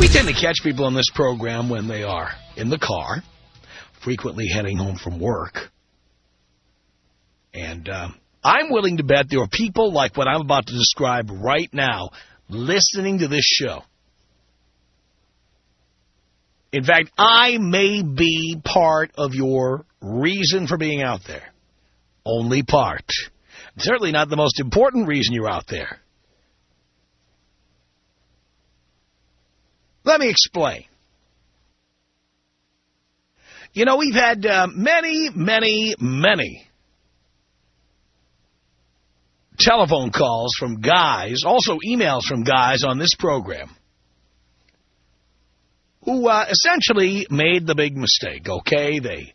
We tend to catch people on this program when they are in the car, frequently heading home from work. And I'm willing to bet there are people like what I'm about to describe right now listening to this show. In fact, I may be part of your reason for being out there. Only part. Certainly not the most important reason you're out there. Let me explain. You know, we've had many telephone calls from guys, also emails from guys on this program, who essentially made the big mistake, okay? They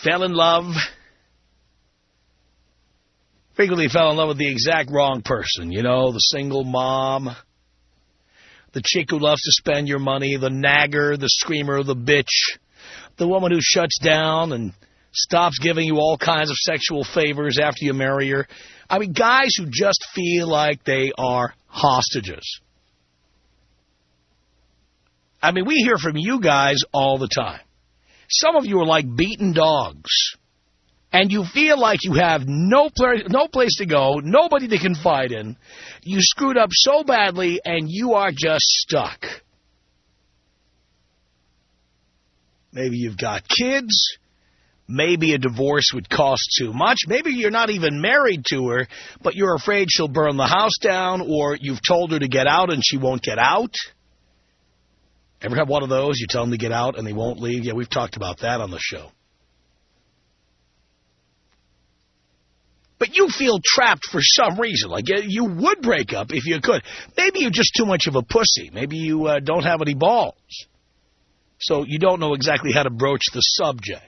fell in love. Frequently fell in love with the exact wrong person, you know, the single mom, the chick who loves to spend your money, the nagger, the screamer, the bitch, the woman who shuts down and stops giving you all kinds of sexual favors after you marry her. I mean, guys who just feel like they are hostages. I mean, we hear from you guys all the time. Some of you are like beaten dogs. And you feel like you have no place to go, nobody to confide in. You screwed up so badly, and you are just stuck. Maybe you've got kids. Maybe a divorce would cost too much. Maybe you're not even married to her, but you're afraid she'll burn the house down, or you've told her to get out and she won't get out. Ever have one of those? You tell them to get out and they won't leave? Yeah, we've talked about that on the show. But you feel trapped for some reason, like you would break up if you could. Maybe you're just too much of a pussy. Maybe you don't have any balls. So you don't know exactly how to broach the subject.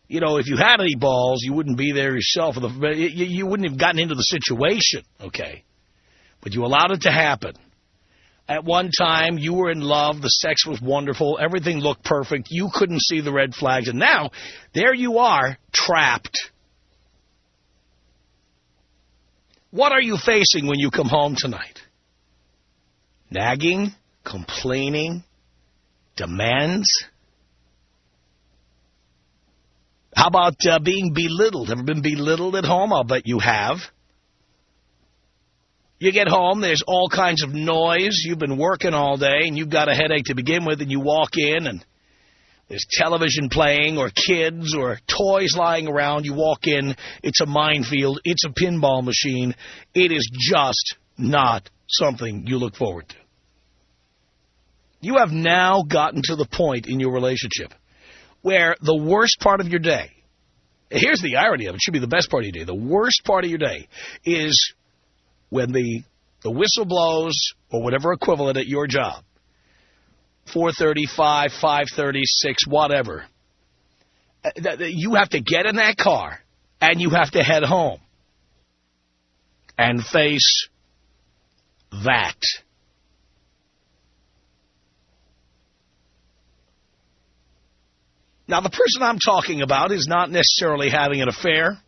You know, if you had any balls, you wouldn't be there yourself. You wouldn't have gotten into the situation, okay? But you allowed it to happen. At one time, you were in love. The sex was wonderful. Everything looked perfect. You couldn't see the red flags. And now, there you are, trapped. What are you facing when you come home tonight? Nagging? Complaining? Demands? How about being belittled? Ever been belittled at home? I'll bet you have. You get home, there's all kinds of noise. You've been working all day, and you've got a headache to begin with, and you walk in, and there's television playing or kids or toys lying around. You walk in, it's a minefield, it's a pinball machine. It is just not something you look forward to. You have now gotten to the point in your relationship where the worst part of your day, here's the irony of it, should be the best part of your day. The worst part of your day is when the whistle blows or whatever equivalent at your job. 4:35, 5:30, 6, whatever. You have to get in that car, and you have to head home and face that. Now, the person I'm talking about is not necessarily having an affair.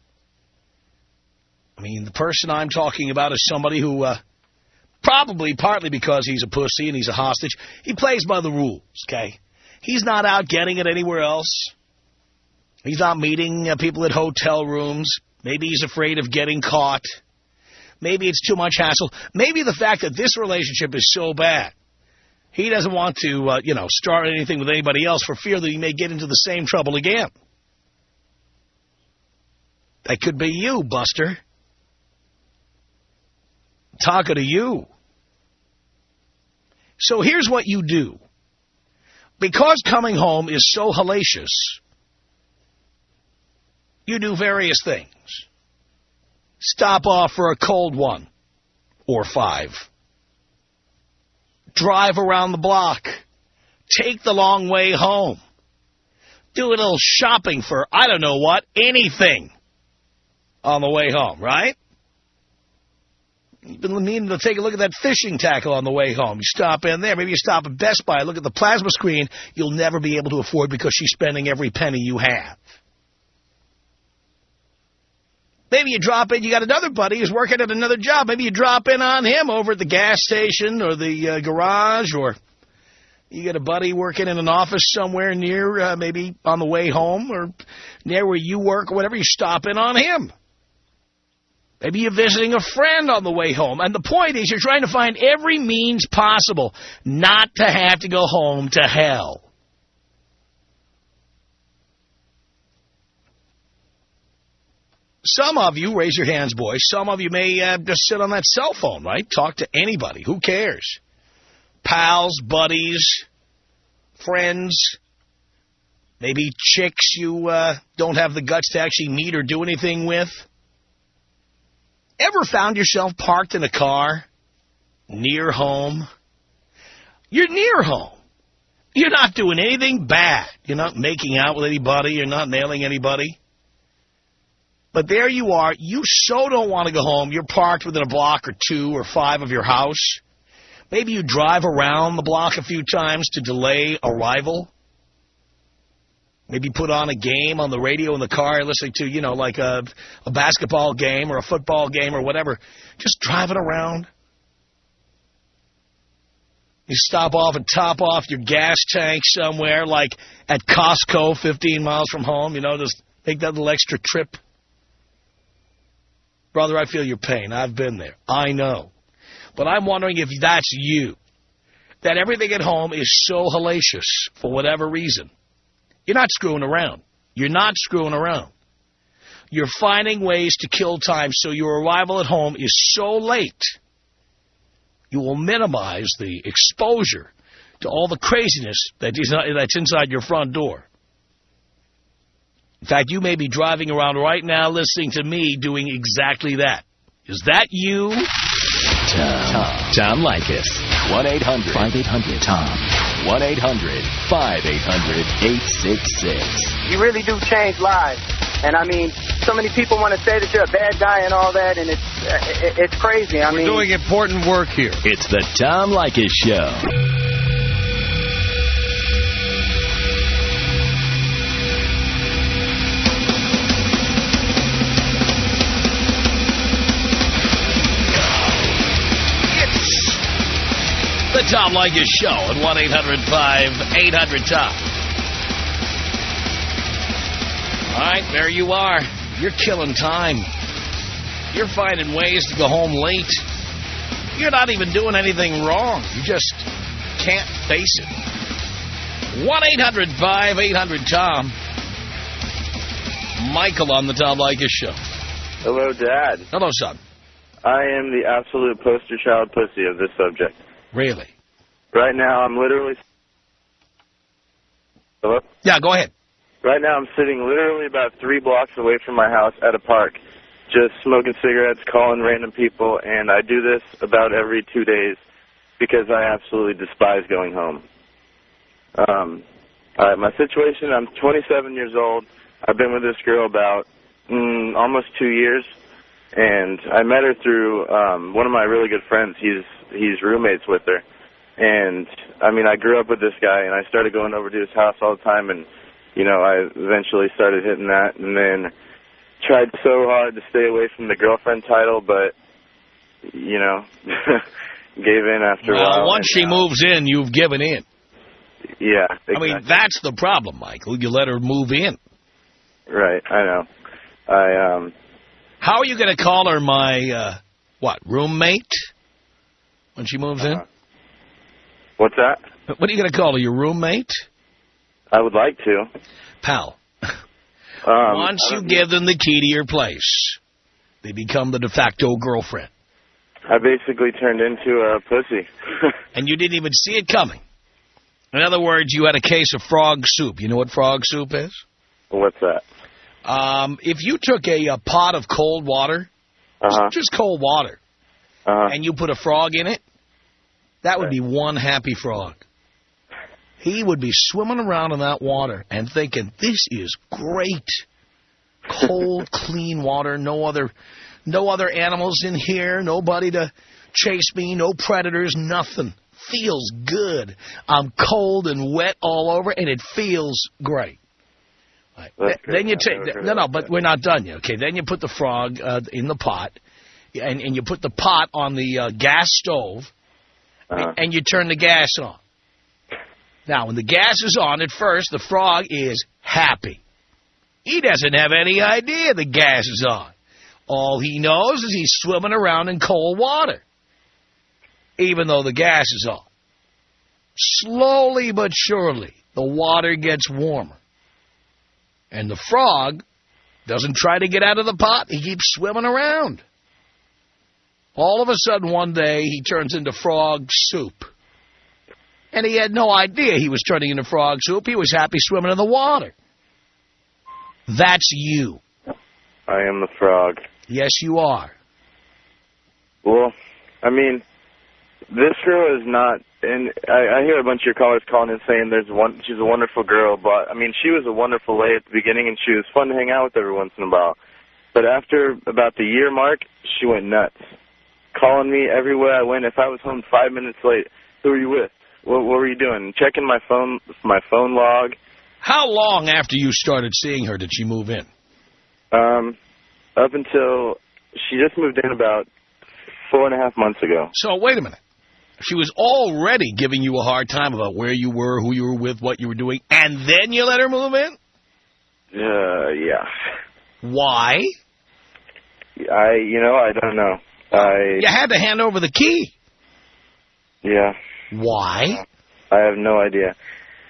I mean, the person I'm talking about is somebody who... probably partly because he's a pussy and he's a hostage. He plays by the rules, okay? He's not out getting it anywhere else. He's not meeting people at hotel rooms. Maybe he's afraid of getting caught. Maybe it's too much hassle. Maybe the fact that this relationship is so bad, he doesn't want to, start anything with anybody else for fear that he may get into the same trouble again. That could be you, Buster. Talking to you. So here's what you do. Because coming home is so hellacious, you do various things. Stop off for a cold one or 5. Drive around the block. Take the long way home. Do a little shopping for, I don't know what, anything on the way home, right? You've been needing to take a look at that fishing tackle on the way home. You stop in there. Maybe you stop at Best Buy. Look at the plasma screen you'll never be able to afford because she's spending every penny you have. Maybe you drop in. You got another buddy who's working at another job. Maybe you drop in on him over at the gas station or the garage or You got a buddy working in an office somewhere near, maybe on the way home or near where you work or whatever, you stop in on him. Maybe you're visiting a friend on the way home. And the point is you're trying to find every means possible not to have to go home to hell. Some of you, raise your hands, boys, some of you may just sit on that cell phone, right? Talk to anybody. Who cares? Pals, buddies, friends, maybe chicks you don't have the guts to actually meet or do anything with. Ever found yourself parked in a car near home? You're near home. You're not doing anything bad. You're not making out with anybody. You're not nailing anybody. But there you are. You so don't want to go home. You're parked within a block or 2 or 5 of your house. Maybe you drive around the block a few times to delay arrival. Maybe put on a game on the radio in the car, listening to, you know, like a basketball game or a football game or whatever. Just driving around. You stop off and top off your gas tank somewhere, like at Costco, 15 miles from home. You know, just take that little extra trip. Brother, I feel your pain. I've been there. I know. But I'm wondering if that's you. That everything at home is so hellacious for whatever reason. You're not screwing around. You're not screwing around. You're finding ways to kill time so your arrival at home is so late. You will minimize the exposure to all the craziness that's inside your front door. In fact, you may be driving around right now listening to me doing exactly that. Is that you? Tom Leykis. 1-800-5800-TOM. 1-800-5800-866. You really do change lives. And, I mean, so many people want to say that you're a bad guy and all that, and it's crazy. We're doing important work here. It's the Tom Leykis Show. The Tom Leykis Show at 1-800-5800-TOM. All right, there you are. You're killing time. You're finding ways to go home late. You're not even doing anything wrong. You just can't face it. 1-800-5800-TOM. Michael on the Tom Leykis Show. Hello, Dad. Hello, son. I am the absolute poster child pussy of this subject. Really? Right now, I'm literally... Hello? Yeah, go ahead. Right now, I'm sitting literally about 3 blocks away from my house at a park, just smoking cigarettes, calling random people, and I do this about every 2 days because I absolutely despise going home. All right, my situation, I'm 27 years old. I've been with this girl about almost 2 years, and I met her through one of my really good friends. He's roommates with her. And, I mean, I grew up with this guy, and I started going over to his house all the time, and, you know, I eventually started hitting that, and then tried so hard to stay away from the girlfriend title, but, you know, gave in after a while. Well, once she moves in, you've given in. Yeah, exactly. I mean, that's the problem, Michael. You let her move in. Right, I know. How are you going to call her my, roommate when she moves in? What's that? What are you going to call her, your roommate? I would like to. Pal, once you give them the key to your place, they become the de facto girlfriend. I basically turned into a pussy. And you didn't even see it coming. In other words, you had a case of frog soup. You know what frog soup is? What's that? If you took a pot of cold water, just cold water, and you put a frog in it, that would be one happy frog. He would be swimming around in that water and thinking, this is great. Cold, clean water, no other animals in here, nobody to chase me, no predators, nothing. Feels good. I'm cold and wet all over, and it feels great. Right. Then you take but we're not done yet. Okay, then you put the frog in the pot, and you put the pot on the gas stove, and you turn the gas on. Now, when the gas is on at first, the frog is happy. He doesn't have any idea the gas is on. All he knows is he's swimming around in cold water, even though the gas is on. Slowly but surely, the water gets warmer. And the frog doesn't try to get out of the pot. He keeps swimming around. All of a sudden, one day, he turns into frog soup. And he had no idea he was turning into frog soup. He was happy swimming in the water. That's you. I am the frog. Yes, you are. Well, I mean, this girl is not, and I hear a bunch of your callers calling and saying she's a wonderful girl, but, I mean, she was a wonderful lady at the beginning, and she was fun to hang out with every once in a while. But after about the year mark, she went nuts. Calling me everywhere I went. If I was home 5 minutes late, who were you with? What were you doing? Checking my phone log. How long after you started seeing her did she move in? Up until she just moved in about 4.5 months ago. So, wait a minute. She was already giving you a hard time about where you were, who you were with, what you were doing, and then you let her move in? Yeah. Why? I don't know. You had to hand over the key. Yeah. Why? I have no idea.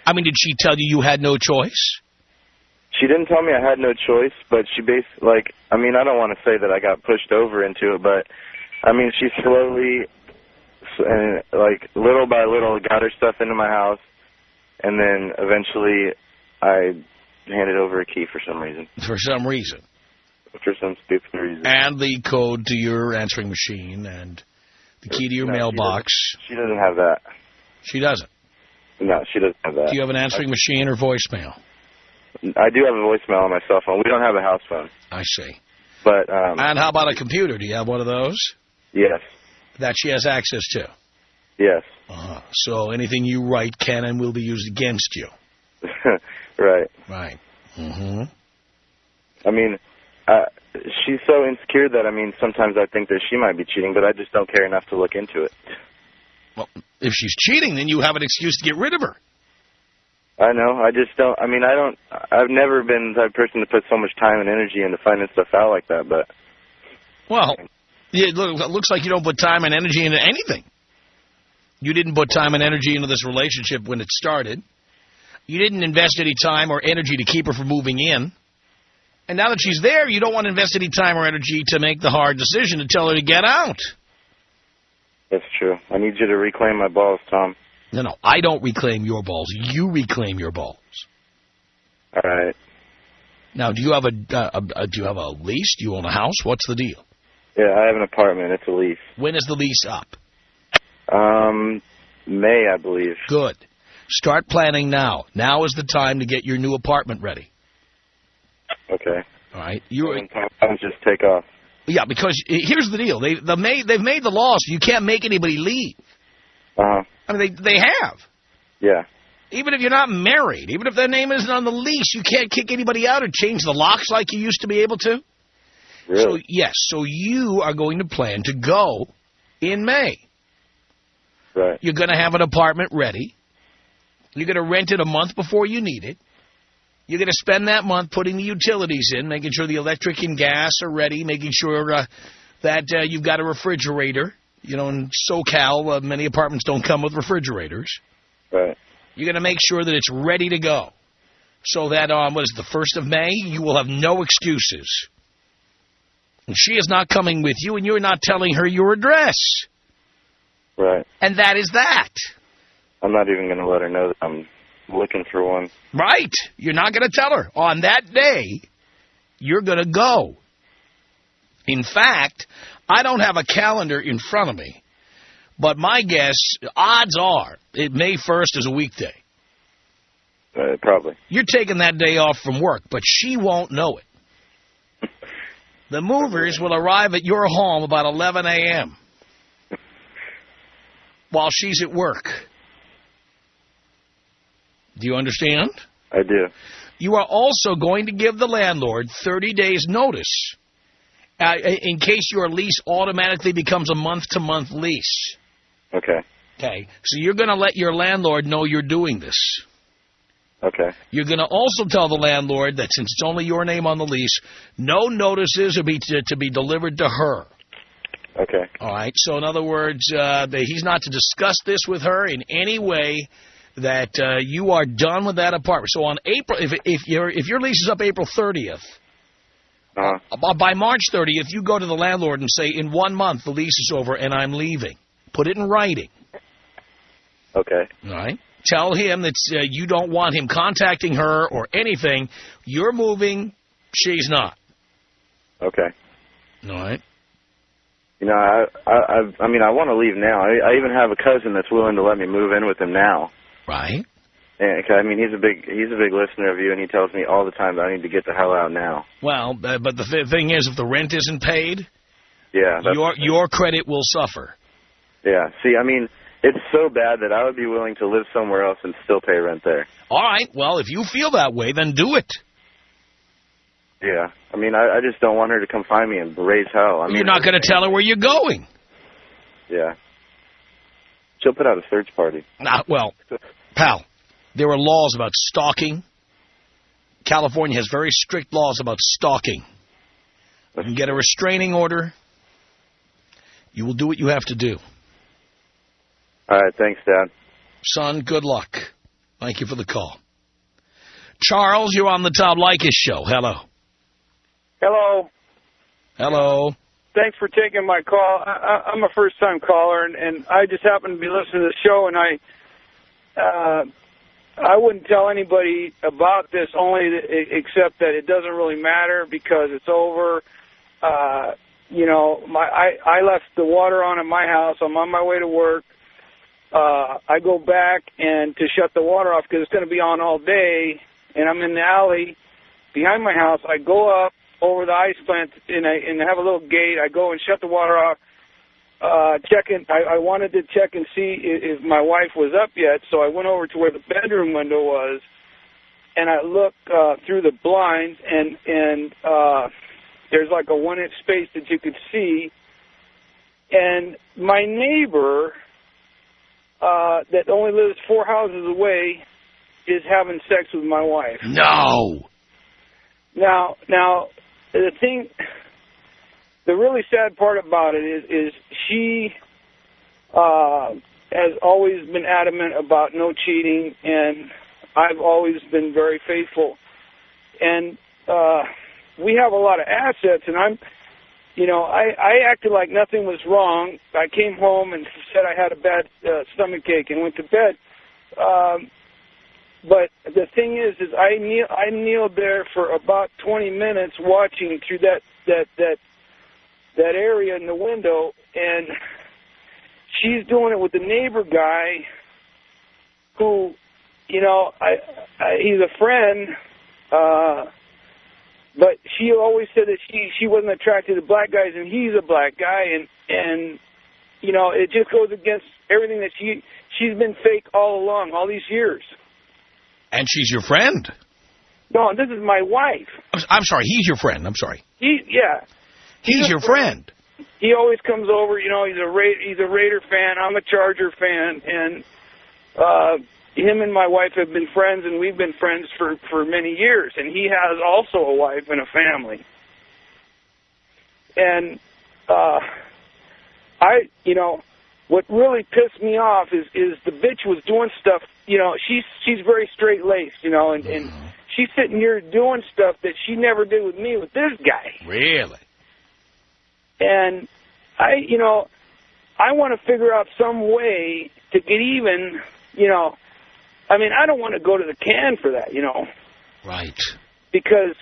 I mean, did she tell you had no choice? She didn't tell me I had no choice, but she I don't want to say that I got pushed over into it, but, I mean, she slowly, little by little, got her stuff into my house, and then eventually I handed over a key for some reason. For some reason? For some stupid reason. And the code to your answering machine and the key to your mailbox. She doesn't have that. She doesn't? No, she doesn't have that. Do you have an answering machine or voicemail? I do have a voicemail on my cell phone. We don't have a house phone. I see. But and how about a computer? Do you have one of those? Yes. That she has access to? Yes. So anything you write can and will be used against you? Right. Right. Mm-hmm. I mean, she's so insecure that, sometimes I think that she might be cheating, but I just don't care enough to look into it. Well, if she's cheating, then you have an excuse to get rid of her. I know. I just don't. I've never been the type of person to put so much time and energy into finding stuff out like that, but. Well, it looks like you don't put time and energy into anything. You didn't put time and energy into this relationship when it started. You didn't invest any time or energy to keep her from moving in. And now that she's there, you don't want to invest any time or energy to make the hard decision to tell her to get out. That's true. I need you to reclaim my balls, Tom. No, I don't reclaim your balls. You reclaim your balls. All right. Now, do you have a lease? Do you own a house? What's the deal? Yeah, I have an apartment. It's a lease. When is the lease up? May, I believe. Good. Start planning now. Now is the time to get your new apartment ready. Okay. All right. I'll just take off. Yeah, because here's the deal. They've made the law so you can't make anybody leave. Uh-huh. I mean, they have. Yeah. Even if you're not married, even if their name isn't on the lease, you can't kick anybody out or change the locks like you used to be able to. Really? So, yes. So you are going to plan to go in May. Right. You're going to have an apartment ready. You're going to rent it a month before you need it. You're going to spend that month putting the utilities in, making sure the electric and gas are ready, making sure that you've got a refrigerator. You know, in SoCal, many apartments don't come with refrigerators. Right. You're going to make sure that it's ready to go. So that on, the 1st of May, you will have no excuses. And she is not coming with you, and you're not telling her your address. Right. And that is that. I'm not even going to let her know that I'm looking for one. Right. You're not going to tell her. On that day, you're going to go. In fact, I don't have a calendar in front of me, but my guess, odds are, May 1st is a weekday. Probably. You're taking that day off from work, but she won't know it. The movers will arrive at your home about 11 a.m. while she's at work. Do you understand? I do. You are also going to give the landlord 30 days notice in case your lease automatically becomes a month-to-month lease. Okay. Okay, so you're going to let your landlord know you're doing this. Okay. You're going to also tell the landlord that since it's only your name on the lease, no notices are to be delivered to her. Okay. All right, so in other words, he's not to discuss this with her in any way, that you are done with that apartment. So on April, if your lease is up April 30th, by March 30th, you go to the landlord and say, in 1 month, the lease is over and I'm leaving. Put it in writing. Okay. All right. Tell him that you don't want him contacting her or anything. You're moving. She's not. Okay. All right. You know, I mean, I want to leave now. I even have a cousin that's willing to let me move in with him now. Right. And, I mean, he's a big listener of you, and he tells me all the time that I need to get the hell out now. Well, but the thing is, if the rent isn't paid, yeah, your credit will suffer. Yeah. See, I mean, it's so bad that I would be willing to live somewhere else and still pay rent there. All right. Well, if you feel that way, then do it. Yeah. I mean, I just don't want her to come find me and raise hell. I mean, you're not going to tell her where you're going. Yeah. She'll put out a search party. Well, pal, there are laws about stalking. California has very strict laws about stalking. You can get a restraining order. You will do what you have to do. All right. Thanks, Dad. Son, good luck. Thank you for the call. Charles, you're on the Tom Leykis Show. Hello. Hello. Hello. Thanks for taking my call. I'm a first-time caller, and I just happen to be listening to the show, and I wouldn't tell anybody about this except that it doesn't really matter because it's over. You know, I left the water on at my house. I'm on my way to work. I go back and to shut the water off because it's going to be on all day, and I'm in the alley behind my house. I go up over the ice plant and have a little gate. I go and shut the water off. I wanted to check and see if my wife was up yet, so I went over to where the bedroom window was, and I looked through the blinds, and there's like a 1-inch space that you could see, and my neighbor that only lives 4 houses away is having sex with my wife. No. Now, the really sad part about it is she has always been adamant about no cheating, and I've always been very faithful. And we have a lot of assets, and I acted like nothing was wrong. I came home and said I had a bad stomachache and went to bed. But the thing is I kneeled there for about 20 minutes watching through that area in the window, and she's doing it with the neighbor guy who, he's a friend, but she always said that she wasn't attracted to black guys, and he's a black guy, and it just goes against everything that she's been fake all along, all these years. And she's your friend? No, this is my wife. I'm sorry, he's your friend. I'm sorry. Yeah. He's your friend. He always comes over. He's a Raider fan. I'm a Charger fan, and him and my wife have been friends, and we've been friends for many years. And he has also a wife and a family. And what really pissed me off is the bitch was doing stuff. She's very straight-laced, and she's sitting here doing stuff that she never did with me with this guy. Really? And I want to figure out some way to get even, I mean, I don't want to go to the can for that, Right. Because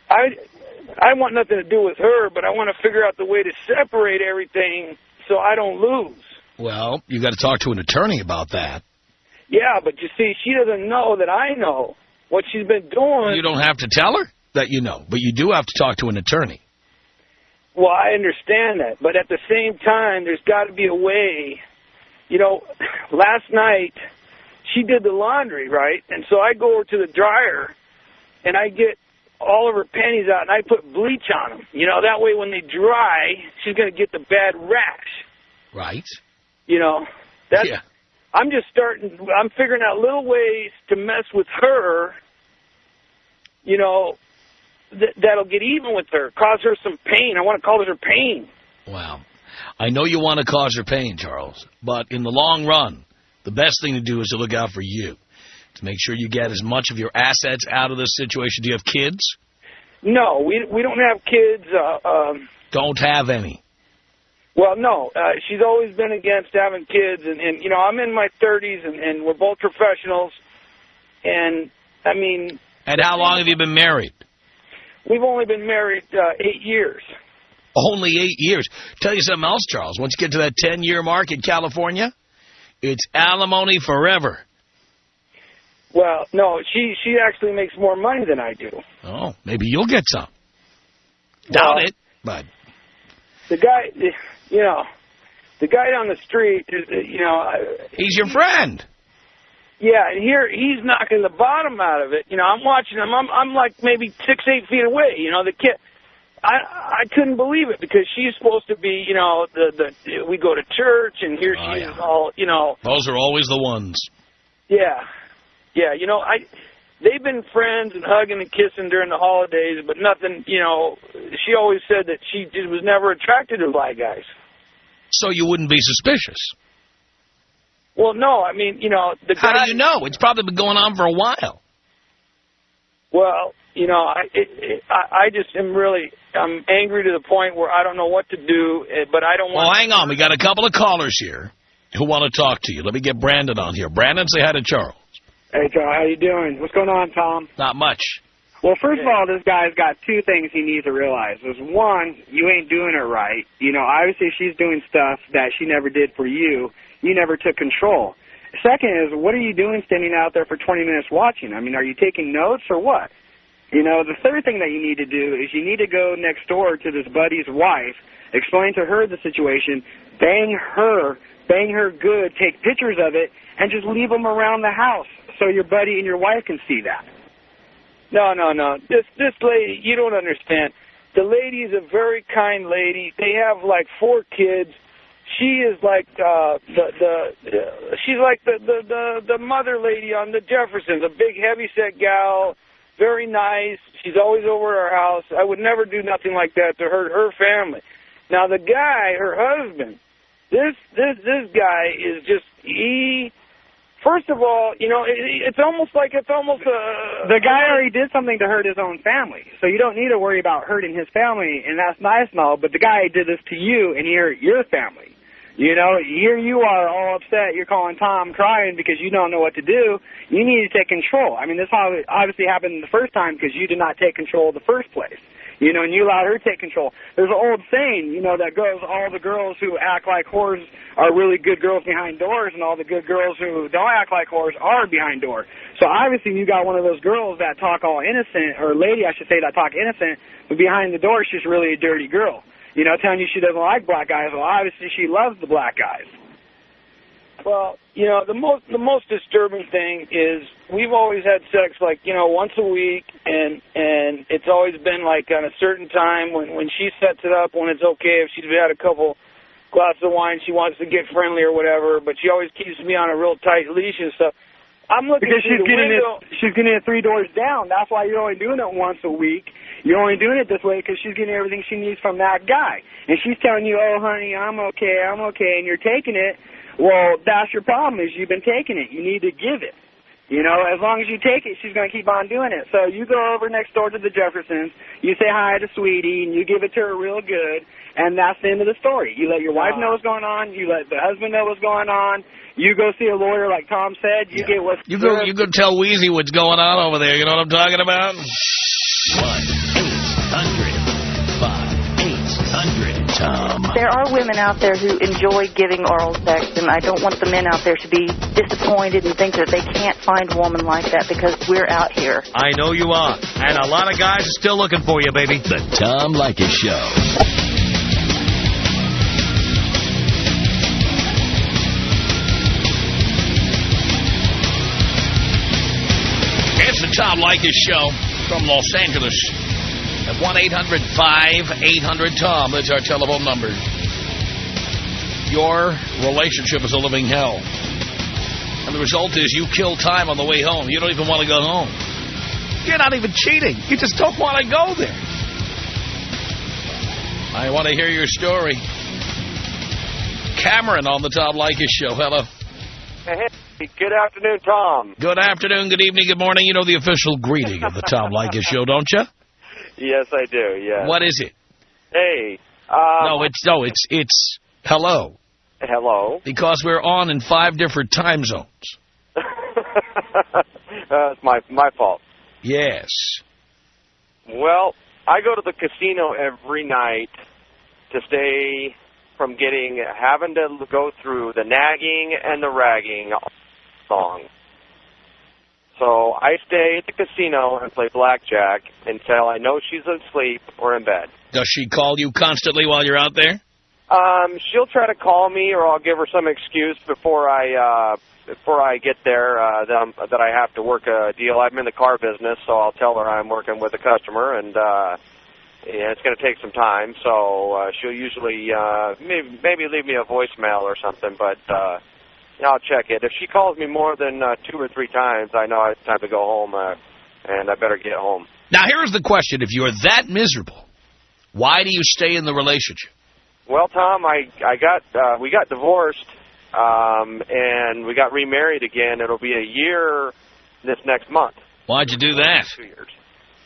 I want nothing to do with her, but I want to figure out the way to separate everything so I don't lose. Well, you got to talk to an attorney about that. Yeah, but you see, she doesn't know that I know what she's been doing. You don't have to tell her that you know, but you do have to talk to an attorney. Well, I understand that, but at the same time, there's got to be a way. Last night, she did the laundry, right? And so I go over to the dryer, and I get all of her panties out, and I put bleach on them. That way when they dry, she's going to get the bad rash. Right. Yeah. I'm figuring out little ways to mess with her, you know, that'll get even with her, cause her some pain. I want to cause her pain. Wow. I know you want to cause her pain, Charles, but in the long run, the best thing to do is to look out for you, to make sure you get as much of your assets out of this situation. Do you have kids? No, we don't have kids. Don't have any. Well, no. She's always been against having kids, and you know, I'm in my 30s, and we're both professionals, and, I mean... And how long have you been married? We've only been married 8 years. Only 8 years. Tell you something else, Charles. Once you get to that 10-year mark in California, it's alimony forever. Well, no, she actually makes more money than I do. Oh, maybe you'll get some. Doubt it, but... The guy, you know, the guy down the street, you know... He's your friend. Yeah, and here he's knocking the bottom out of it. You know, I'm watching him. I'm like maybe 6-8 feet away. You know, the kid... I couldn't believe it because she's supposed to be, you know, we go to church, and here she is all, you know... Those are always the ones. Yeah. Yeah, you know, they've been friends and hugging and kissing during the holidays, but nothing, you know, she always said that she just was never attracted to black guys. So you wouldn't be suspicious? Well, no, I mean, you know... How do you know? It's probably been going on for a while. Well, you know, I just am really... I'm angry to the point where I don't know what to do, but I don't want... Well, hang on. We got a couple of callers here who want to talk to you. Let me get Brandon on here. Brandon, say hi to Charles. Hey, Charles, how you doing? What's going on, Tom? Not much. Well, first of all, this guy's got two things he needs to realize. Is one, you ain't doing it right. You know, obviously she's doing stuff that she never did for you. You never took control. Second is, what are you doing standing out there for 20 minutes watching? I mean, are you taking notes or what? You know, the third thing that you need to do is you need to go next door to this buddy's wife, explain to her the situation, bang her good, take pictures of it, and just leave them around the house so your buddy and your wife can see that. No. This lady, you don't understand. The lady is a very kind lady. They have like 4 kids. She is like she's like the mother lady on the Jeffersons, a big heavy-set gal, very nice. She's always over at our house. I would never do nothing like that to hurt her family. Now the guy, her husband, this guy is just First of all, you know, it's almost a... The guy already did something to hurt his own family, so you don't need to worry about hurting his family, and that's nice and all, but the guy did this to you and your family. You know, here you are all upset. You're calling Tom crying because you don't know what to do. You need to take control. I mean, this obviously happened the first time because you did not take control in the first place. You know, and you allowed her to take control. There's an old saying, you know, that goes, all the girls who act like whores are really good girls behind doors, and all the good girls who don't act like whores are behind doors. So obviously you got one of those girls that talk all innocent, or lady, I should say, that talk innocent, but behind the door she's really a dirty girl. You know, telling you she doesn't like black guys. Well, obviously she loves the black guys. Well, you know, the most disturbing thing is we've always had sex, like, you know, once a week, and it's always been like on a certain time when she sets it up, when it's okay. If she's had a couple glasses of wine, she wants to get friendly or whatever, but she always keeps me on a real tight leash and stuff. I'm looking because through the window. She's getting it 3 doors down. That's why you're only doing it once a week. You're only doing it this way because she's getting everything she needs from that guy. And she's telling you, oh, honey, I'm okay, and you're taking it. Well, that's your problem, is you've been taking it. You need to give it. You know, as long as you take it, she's going to keep on doing it. So you go over next door to the Jeffersons, you say hi to Sweetie, and you give it to her real good, and that's the end of the story. You let your wife know what's going on. You let the husband know what's going on. You go see a lawyer, like Tom said. You get what's You go tell Wheezy what's going on over there. You know what I'm talking about? 1-800-5800-TOM. There are women out there who enjoy giving oral sex, and I don't want the men out there to be disappointed and think that they can't find a woman like that because we're out here. I know you are. And a lot of guys are still looking for you, baby. The Tom Leykis Show. It's the Tom Leykis Show from Los Angeles at 1-800-5800-TOM. That's our telephone number. your relationship is a living hell. And the result is you kill time on the way home. You don't even want to go home. You're not even cheating. You just don't want to go there. I want to hear your story. Cameron on the Tom Leykis Show. Hello. Hey, good afternoon, Tom. Good afternoon, good evening, good morning. You know the official greeting of the Tom Leykis Show, don't you? Yes, I do, yes. What is it? Hey. It's hello. Hello. Because we're on in 5 different time zones. It's my fault. Yes. Well, I go to the casino every night to stay from having to go through the nagging and the ragging song. So I stay at the casino and play blackjack until I know she's asleep or in bed. Does she call you constantly while you're out there? She'll try to call me, or I'll give her some excuse before I get there that I have to work a deal. I'm in the car business, so I'll tell her I'm working with a customer, and it's going to take some time. So she'll usually maybe leave me a voicemail or something, but I'll check it. If she calls me more than 2 or 3 times, I know it's time to go home, and I better get home. Now, here's the question. If you're that miserable, why do you stay in the relationship? Well, Tom, we got divorced, and we got remarried again. It'll be a year this next month. Why'd you do that? 2 years.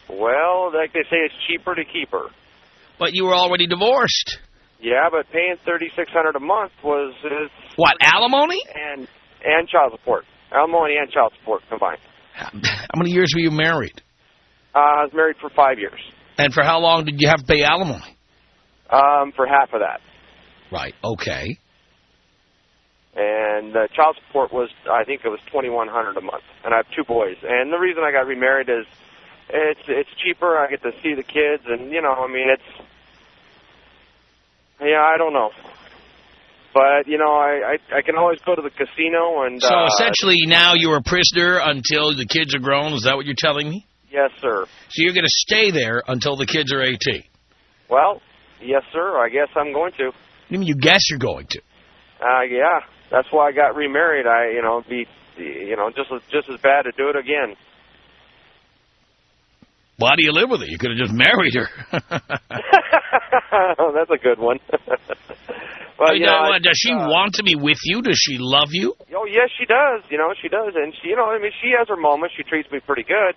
Well, like they say, it's cheaper to keep her. But you were already divorced. Yeah, but paying $3,600 a month was what, alimony? And child support. Alimony and child support combined. How many years were you married? I was married for 5 years. And for how long did you have to pay alimony? For half of that. Right, okay. And child support was, I think it was $2,100 a month. And I have 2 boys. And the reason I got remarried is it's cheaper. I get to see the kids, and I don't know. But, I can always go to the casino and... So essentially now you're a prisoner until the kids are grown? Is that what you're telling me? Yes, sir. So you're going to stay there until the kids are 18? Well, yes, sir. I guess I'm going to. You mean you guess you're going to? Yeah. That's why I got remarried. It'd be, just as bad to do it again. Why do you live with her? You could have just married her. Oh, that's a good one. Well, does she want to be with you? Does she love you? Oh, yes, she does. She does. And she has her moments. She treats me pretty good.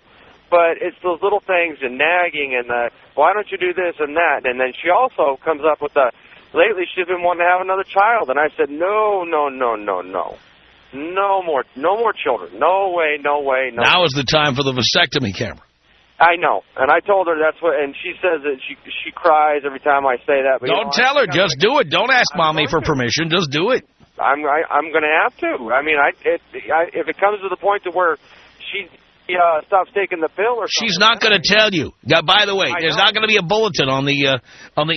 But it's those little things and nagging and why don't you do this and that? And then she also comes up with lately she's been wanting to have another child. And I said, no. No more children. No way. Now is the time for the vasectomy, Cameron. I know, and I told her that's what, and she says that she cries every time I say that. But don't tell her, just do it. Don't ask Mommy for permission, just do it. I'm going to have to. I mean, if it comes to the point to where she stops taking the pill or something. She's not going to tell you. Now, by the way, there's not going to be a bulletin on the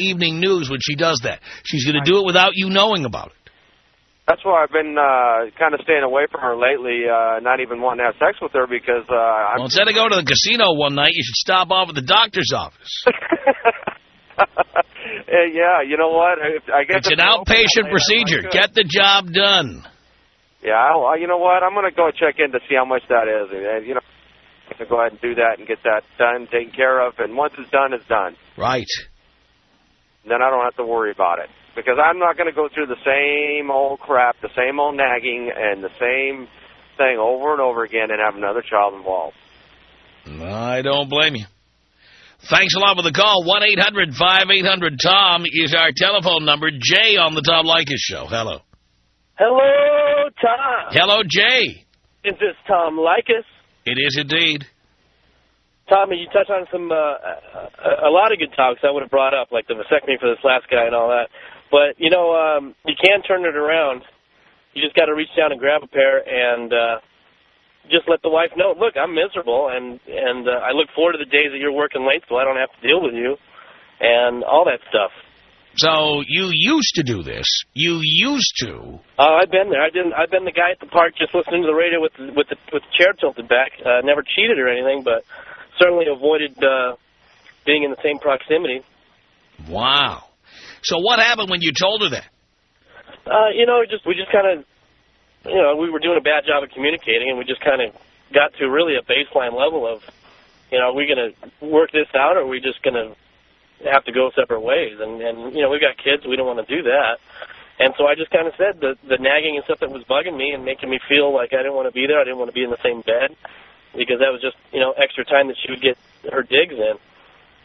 evening news when she does that. She's going to do it without you knowing about it. That's why I've been kind of staying away from her lately, not even wanting to have sex with her because... well, instead of going to the casino one night, you should stop off at the doctor's office. Yeah, you know what? I guess it's an outpatient procedure. Get the job done. Yeah, well, you know what? I'm going to go check in to see how much that is. And, I'm going to go ahead and do that and get that done, taken care of. And once it's done, it's done. Right. Then I don't have to worry about it. Because I'm not going to go through the same old crap, the same old nagging, and the same thing over and over again and have another child involved. I don't blame you. Thanks a lot for the call. 1-800-5800-TOM is our telephone number. Jay on the Tom Leykis Show. Hello. Hello, Tom. Hello, Jay. Is this Tom Leykis? It is indeed. Tommy, you touched on a lot of good topics I would have brought up, like the vasectomy for this last guy and all that. But, you can turn it around. You just got to reach down and grab a pair and just let the wife know, look, I'm miserable, and I look forward to the days that you're working late so I don't have to deal with you and all that stuff. So you used to do this. You used to. Oh, I've been there. I've been the guy at the park just listening to the radio with the chair tilted back. Never cheated or anything, but certainly avoided being in the same proximity. Wow. So what happened when you told her that? We just kind of, we were doing a bad job of communicating, and we just kind of got to really a baseline level of, are we going to work this out, or are we just going to have to go separate ways? And we've got kids. We don't want to do that. And so I just kind of said the nagging and stuff that was bugging me and making me feel like I didn't want to be there. I didn't want to be in the same bed, because that was just, extra time that she would get her digs in.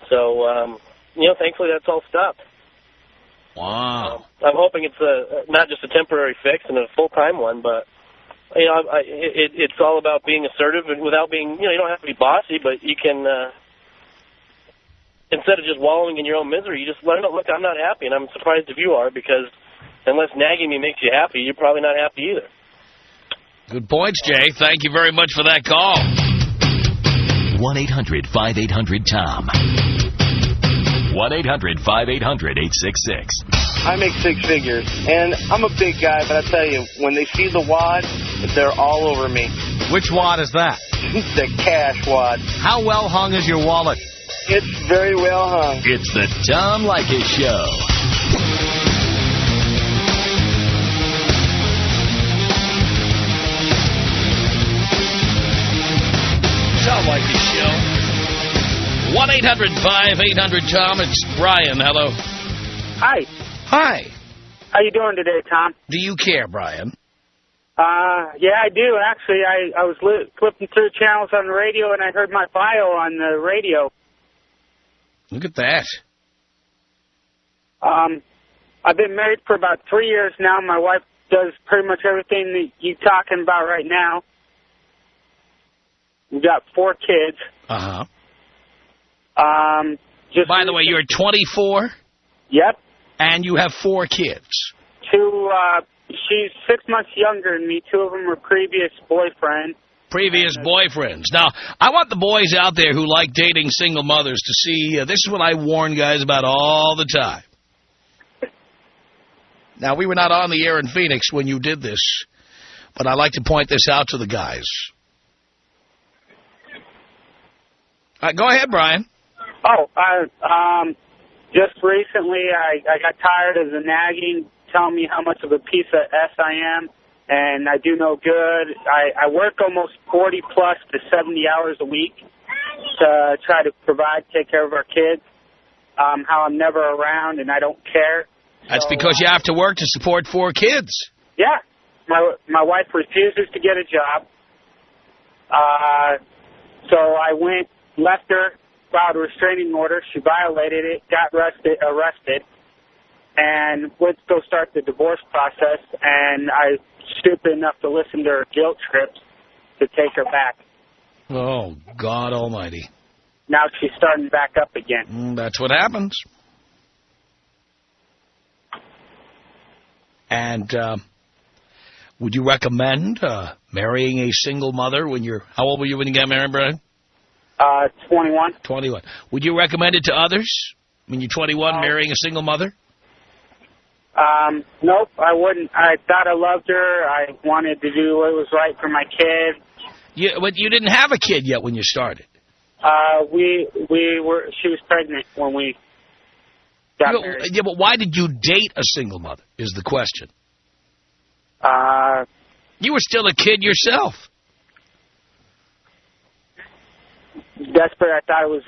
So, thankfully that's all stopped. Wow. I'm hoping it's not just a temporary fix and a full-time one, but, it's all about being assertive and without being, you don't have to be bossy, but you can, instead of just wallowing in your own misery, you just let her know, look, I'm not happy, and I'm surprised if you are, because unless nagging me makes you happy, you're probably not happy either. Good points, Jay. Thank you very much for that call. 1-800-5800-TOM. 1-800-5800-866. I make six figures, and I'm a big guy, but I tell you, when they see the wad, they're all over me. Which wad is that? The cash wad. How well hung is your wallet? It's very well hung. It's the Tom Leykis Show. Tom Leykis Show. 1-800-5800-TOM. It's Brian. Hello. Hi. Hi. How you doing today, Tom? Do you care, Brian? Yeah, I do. Actually, I was flipping through channels on the radio, and I heard my bio on the radio. Look at that. I've been married for about 3 years now. My wife does pretty much everything that you're talking about right now. We've got 4 kids. Uh-huh. By the way, you're 24? Yep. And you have 4 kids? 2, she's 6 months younger than me. 2 of them were previous boyfriends. Previous boyfriends. Now, I want the boys out there who like dating single mothers to see, this is what I warn guys about all the time. Now, we were not on the air in Phoenix when you did this, but I like to point this out to the guys. Go ahead, Brian. Just recently I got tired of the nagging, telling me how much of a piece of S I am, and I do no good. I work almost 40 plus to 70 hours a week to try to provide, take care of our kids. How I'm never around and I don't care. That's because you have to work to support 4 kids. Yeah. My wife refuses to get a job. So I left her, filed a restraining order. She violated it, got arrested, and went to go start the divorce process. And I stupid enough to listen to her guilt trips to take her back. Oh, God almighty. Now she's starting back up again. That's what happens. And would you recommend marrying a single mother when you're... How old were you when you got married, Brian? 21. 21. Would you recommend it to others? When you're 21, marrying a single mother? Nope, I wouldn't. I thought I loved her. I wanted to do what was right for my kid. But you didn't have a kid yet when you started. She was pregnant when we got married. Yeah, but why did you date a single mother is the question. You were still a kid yourself. Desperate, I thought it was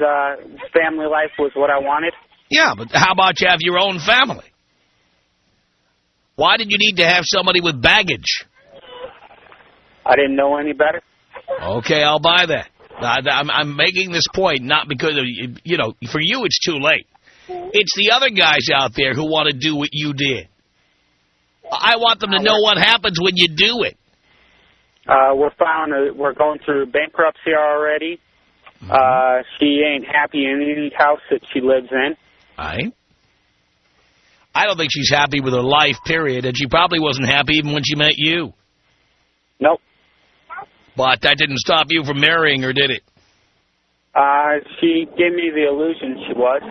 family life was what I wanted. Yeah, but how about you have your own family? Why did you need to have somebody with baggage? I didn't know any better. Okay, I'll buy that. I'm making this point not because of, for you it's too late. It's the other guys out there who want to do what you did. I want them to know what happens when you do it. We're going through bankruptcy already. She ain't happy in any house that she lives in. I don't think she's happy with her life, period, and she probably wasn't happy even when she met you. Nope. But that didn't stop you from marrying her, did it? She gave me the illusion she was.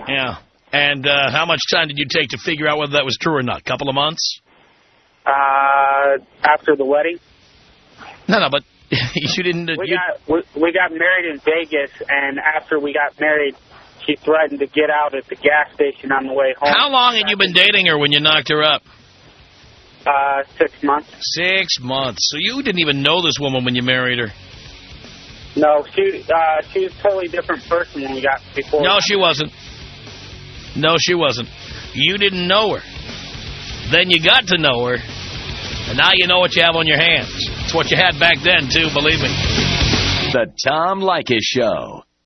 Yeah. And how much time did you take to figure out whether that was true or not? Couple of months? After the wedding. No, but you didn't... We got married in Vegas, and after we got married, she threatened to get out at the gas station on the way home. How long had you been dating her when you knocked her up? 6 months. 6 months. So you didn't even know this woman when you married her? No, she was a totally different person when we got before. No, she wasn't. No, she wasn't. You didn't know her. Then you got to know her, and now you know what you have on your hands. It's what you had back then, too, believe me. The Tom Leykis Show.